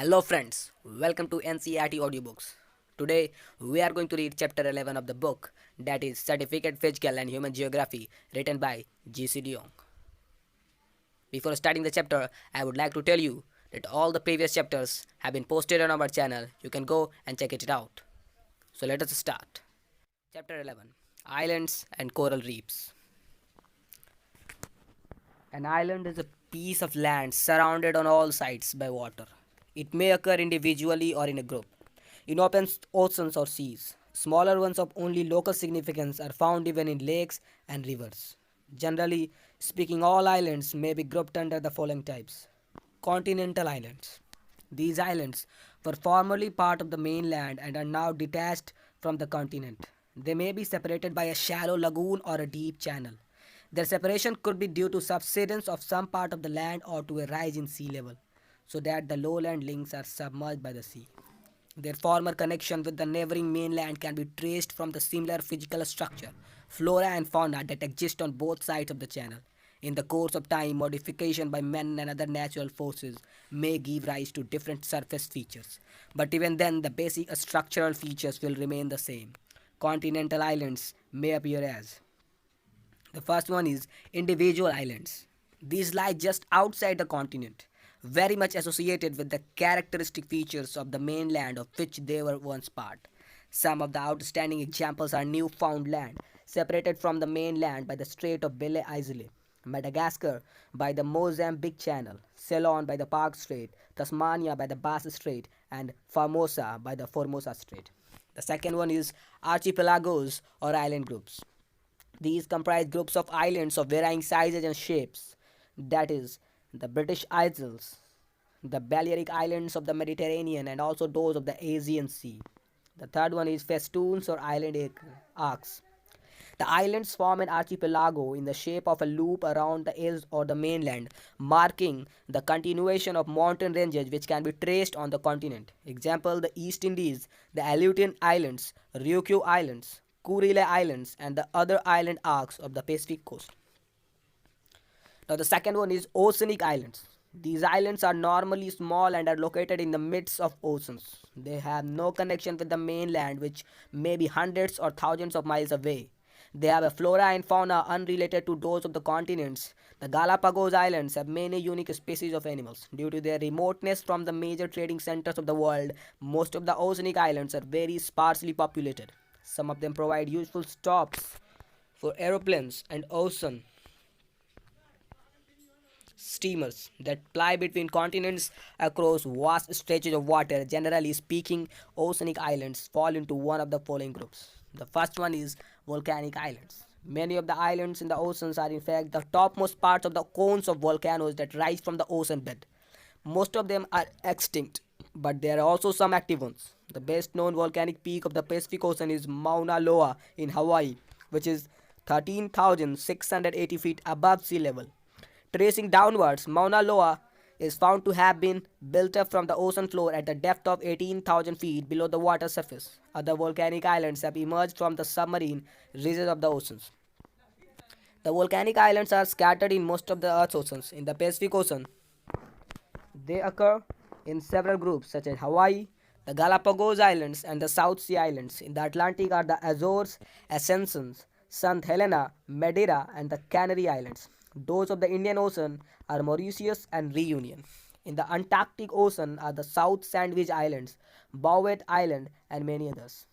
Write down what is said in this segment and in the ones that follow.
Hello friends, welcome to NCERT Audiobooks. Today we are going to read chapter 11 of the book that is Certificate Physical and Human Geography written by G.C. Leong. Before starting the chapter, I would like to tell you that all the previous chapters have been posted on our channel. You can go and check it out. So let us start. Chapter 11 Islands and Coral Reefs. An island is a piece of land surrounded on all sides by water. It may occur individually or in a group, in open oceans or seas. Smaller ones of only local significance are found even in lakes and rivers. Generally speaking, all islands may be grouped under the following types. Continental Islands. These islands were formerly part of the mainland and are now detached from the continent. They may be separated by a shallow lagoon or a deep channel. Their separation could be due to subsidence of some part of the land or to a rise in sea level, so that the lowland links are submerged by the sea. Their former connection with the neighboring mainland can be traced from the similar physical structure, flora and fauna that exist on both sides of the channel. In the course of time, modification by men and other natural forces may give rise to different surface features, but even then the basic structural features will remain the same. Continental islands may appear as: the first one is individual islands. These lie just outside the continent, very much associated with the characteristic features of the mainland of which they were once part. Some of the outstanding examples are Newfoundland, separated from the mainland by the Strait of Belle Isle, Madagascar by the Mozambique Channel, Ceylon by the Park Strait, Tasmania by the Bass Strait, and Formosa by the Formosa Strait. The second one is archipelagos or island groups. These comprise groups of islands of varying sizes and shapes, that is, the British Isles, the Balearic Islands of the Mediterranean, and also those of the Aegean Sea. The third one is festoons or island arcs. The islands form an archipelago in the shape of a loop around the edge or the mainland, marking the continuation of mountain ranges which can be traced on the continent. Example: the East Indies, the Aleutian Islands, Ryukyu Islands, Kurile Islands, and the other island arcs of the Pacific coast. Now, the second one is Oceanic Islands. These islands are normally small and are located in the midst of oceans. They have no connection with the mainland, which may be hundreds or thousands of miles away. They have a flora and fauna unrelated to those of the continents. The Galapagos Islands have many unique species of animals. Due to their remoteness from the major trading centers of the world, most of the oceanic islands are very sparsely populated. Some of them provide useful stops for aeroplanes and ocean steamers that ply between continents across vast stretches of water. Generally speaking, oceanic islands fall into one of the following groups. The first one is volcanic islands. Many of the islands in the oceans are in fact the topmost parts of the cones of volcanoes that rise from the ocean bed. Most of them are extinct, but there are also some active ones. The best known volcanic peak of the Pacific Ocean is Mauna Loa in Hawaii, which is 13,680 feet above sea level. Tracing downwards, Mauna Loa is found to have been built up from the ocean floor at a depth of 18,000 feet below the water surface. Other volcanic islands have emerged from the submarine ridges of the oceans. The volcanic islands are scattered in most of the Earth's oceans. In the Pacific Ocean, they occur in several groups such as Hawaii, the Galapagos Islands, and the South Sea Islands. In the Atlantic are the Azores, Ascensions, St. Helena, Madeira, and the Canary Islands. Those of the Indian Ocean are Mauritius and Reunion. In the Antarctic Ocean are the South Sandwich Islands, Bouvet Island, and many others.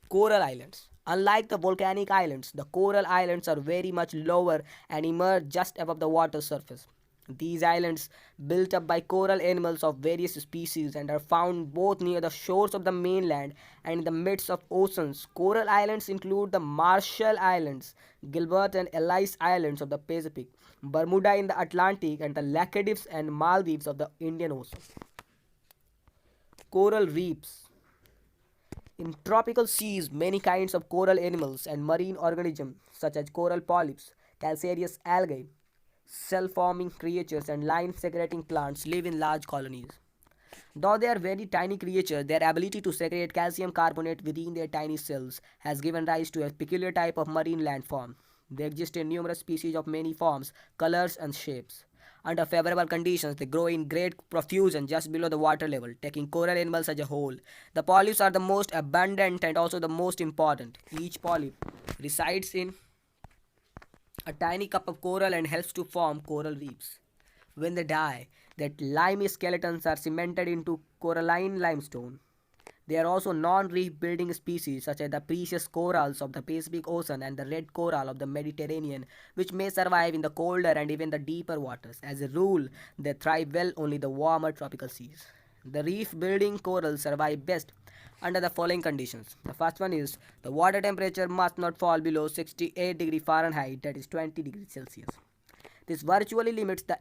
Coral Islands. Unlike the volcanic islands, the coral islands are very much lower and emerge just above the water surface. These islands, built up by coral animals of various species, and are found both near the shores of the mainland and in the midst of oceans. Coral islands include the Marshall Islands, Gilbert and Ellice Islands of the Pacific, Bermuda in the Atlantic, and the Laccadives and Maldives of the Indian Ocean. Coral reefs. In tropical seas, many kinds of coral animals and marine organisms such as coral polyps, calcareous algae, cell-forming creatures, and line-secreting plants live in large colonies. Though they are very tiny creatures, their ability to secrete calcium carbonate within their tiny cells has given rise to a peculiar type of marine landform. They exist in numerous species of many forms, colors, and shapes. Under favorable conditions, they grow in great profusion just below the water level, taking coral animals as a whole. The polyps are the most abundant and also the most important. Each polyp resides in a tiny cup of coral and helps to form coral reefs. When they die, their limy skeletons are cemented into coralline limestone. There are also non-reef building species such as the precious corals of the Pacific Ocean and the red coral of the Mediterranean, which may survive in the colder and even the deeper waters. As a rule, they thrive well only the warmer tropical seas. The reef building corals survive best under the following conditions. The first one is the water temperature must not fall below 68 degrees Fahrenheit, that is 20 degrees Celsius. This virtually limits the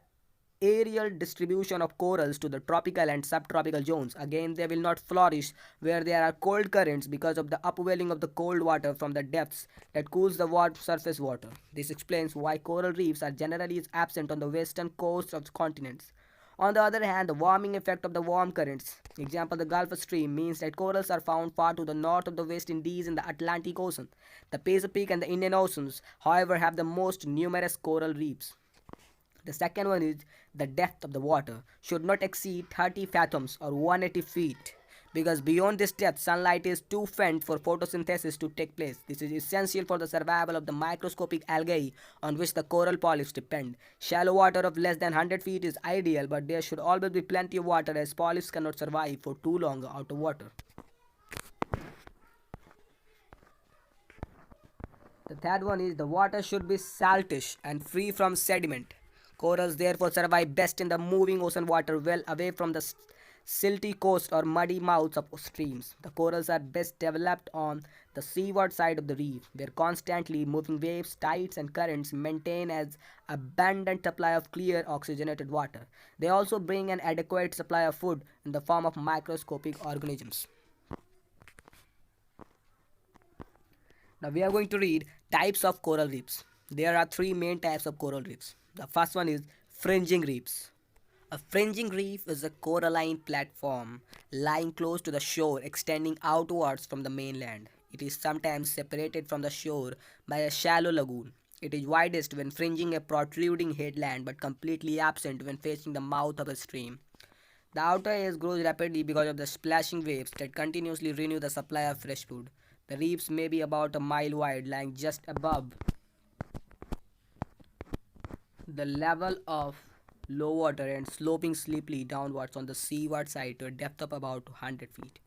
aerial distribution of corals to the tropical and subtropical zones. Again, they will not flourish where there are cold currents because of the upwelling of the cold water from the depths that cools the surface water. This explains why coral reefs are generally absent on the western coast of continents. On the other hand, the warming effect of the warm currents, example the Gulf Stream, means that corals are found far to the north of the West Indies in the Atlantic Ocean. The Pacific and the Indian Oceans, however, have the most numerous coral reefs. The second one is the depth of the water should not exceed 30 fathoms or 180 feet, because beyond this depth sunlight is too faint for photosynthesis to take place. This is essential for the survival of the microscopic algae on which the coral polyps depend. Shallow water of less than 100 feet is ideal, but there should always be plenty of water as polyps cannot survive for too long out of water. The third one is the water should be saltish and free from sediment. Corals therefore survive best in the moving ocean water well away from the silty coast or muddy mouths of streams. The corals are best developed on the seaward side of the reef, where constantly moving waves, tides and currents maintain an abundant supply of clear oxygenated water. They also bring an adequate supply of food in the form of microscopic organisms. Now we are going to read types of coral reefs. There are three main types of coral reefs. The first one is fringing reefs. A fringing reef is a coralline platform lying close to the shore extending outwards from the mainland. It is sometimes separated from the shore by a shallow lagoon. It is widest when fringing a protruding headland but completely absent when facing the mouth of a stream. The outer edge grows rapidly because of the splashing waves that continuously renew the supply of fresh food. The reefs may be about a mile wide, lying just above the level of low water and sloping steeply downwards on the seaward side to a depth of about 100 feet.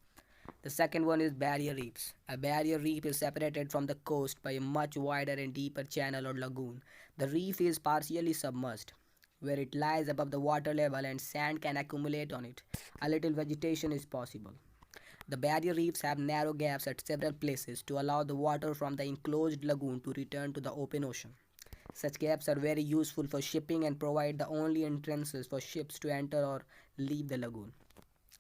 The second one is barrier reefs. A barrier reef is separated from the coast by a much wider and deeper channel or lagoon. The reef is partially submerged, where it lies above the water level and sand can accumulate on it. A little vegetation is possible. The barrier reefs have narrow gaps at several places to allow the water from the enclosed lagoon to return to the open ocean. Such gaps are very useful for shipping and provide the only entrances for ships to enter or leave the lagoon.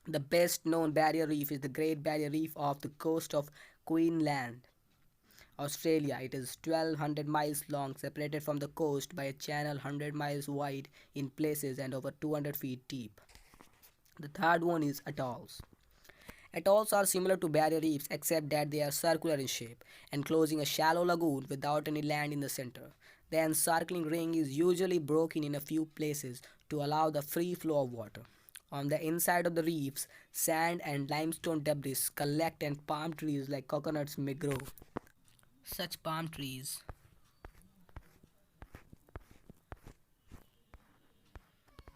The best known barrier reef is the Great Barrier Reef off the coast of Queensland, Australia. It is 1200 miles long, separated from the coast by a channel 100 miles wide in places and over 200 feet deep. The third one is atolls. Atolls are similar to barrier reefs except that they are circular in shape, enclosing a shallow lagoon without any land in the center. The encircling ring is usually broken in a few places to allow the free flow of water. On the inside of the reefs, sand and limestone debris collect and palm trees like coconuts may grow. Such palm trees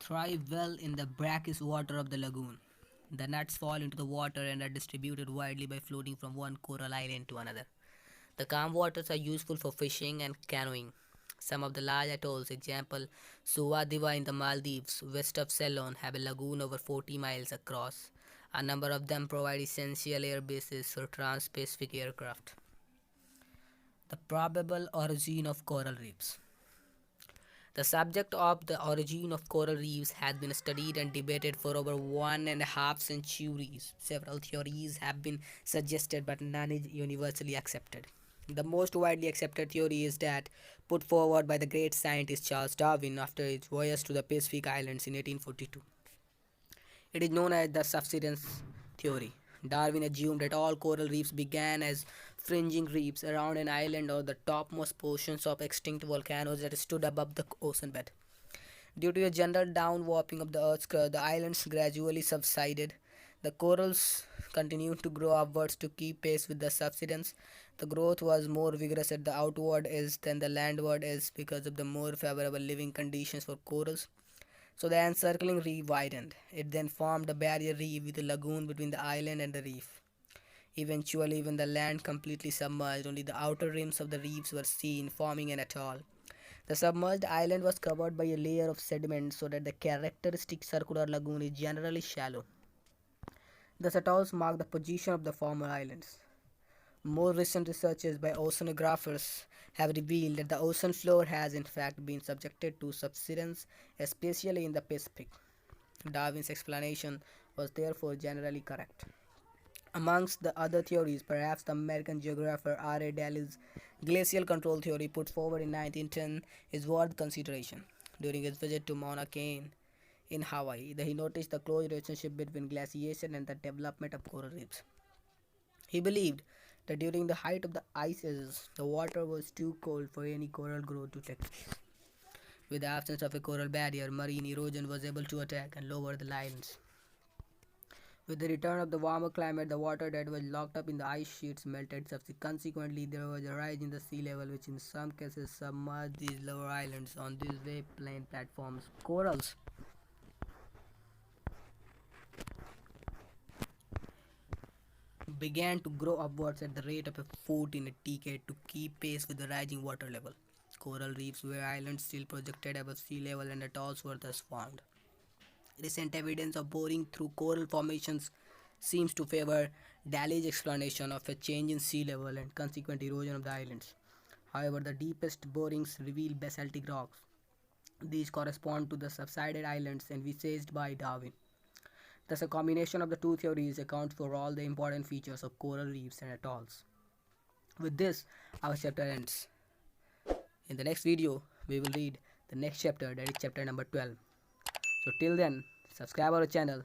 thrive well in the brackish water of the lagoon. The nuts fall into the water and are distributed widely by floating from one coral island to another. The calm waters are useful for fishing and canoeing. Some of the large atolls, example Suvadiva in the Maldives, west of Ceylon, have a lagoon over 40 miles across. A number of them provide essential air bases for trans-Pacific aircraft. The probable origin of coral reefs. The subject of the origin of coral reefs has been studied and debated for over 1.5 centuries. Several theories have been suggested, but none is universally accepted. The most widely accepted theory is that put forward by the great scientist Charles Darwin after his voyage to the Pacific Islands in 1842. It is known as the Subsidence Theory. Darwin assumed that all coral reefs began as fringing reefs around an island or the topmost portions of extinct volcanoes that stood above the ocean bed. Due to a general downwarping of the Earth's crust, the islands gradually subsided. The corals continued to grow upwards to keep pace with the subsidence. The growth was more vigorous at the outward edge than the landward edge because of the more favorable living conditions for corals. So the encircling reef widened. It then formed a barrier reef with a lagoon between the island and the reef. Eventually, when the land completely submerged, only the outer rims of the reefs were seen, forming an atoll. The submerged island was covered by a layer of sediment so that the characteristic circular lagoon is generally shallow. Thus, atolls mark the position of the former islands. More recent researches by oceanographers have revealed that the ocean floor has in fact been subjected to subsidence, especially in the Pacific. Darwin's explanation was therefore generally correct. Amongst the other theories, perhaps the American geographer R.A. Daly's glacial control theory, put forward in 1910, is worth consideration. During his visit to Mauna Kea in Hawaii, he noticed the close relationship between glaciation and the development of coral reefs. He believed that during the height of the ice ages, the water was too cold for any coral growth to take place. With the absence of a coral barrier, marine erosion was able to attack and lower the lines. With the return of the warmer climate, the water that was locked up in the ice sheets melted. Consequently, there was a rise in the sea level, which in some cases submerged these lower islands. On this way, plain platforms, corals began to grow upwards at the rate of a foot in a decade to keep pace with the rising water level. Coral reefs were islands still projected above sea level, and atolls were thus formed. Recent evidence of boring through coral formations seems to favor Daly's explanation of a change in sea level and consequent erosion of the islands. However, the deepest borings reveal basaltic rocks. These correspond to the subsided islands envisaged by Darwin. Thus, a combination of the two theories accounts for all the important features of coral reefs and atolls. With this, our chapter ends. In the next video, we will read the next chapter, that is chapter number 12. So till then, subscribe our channel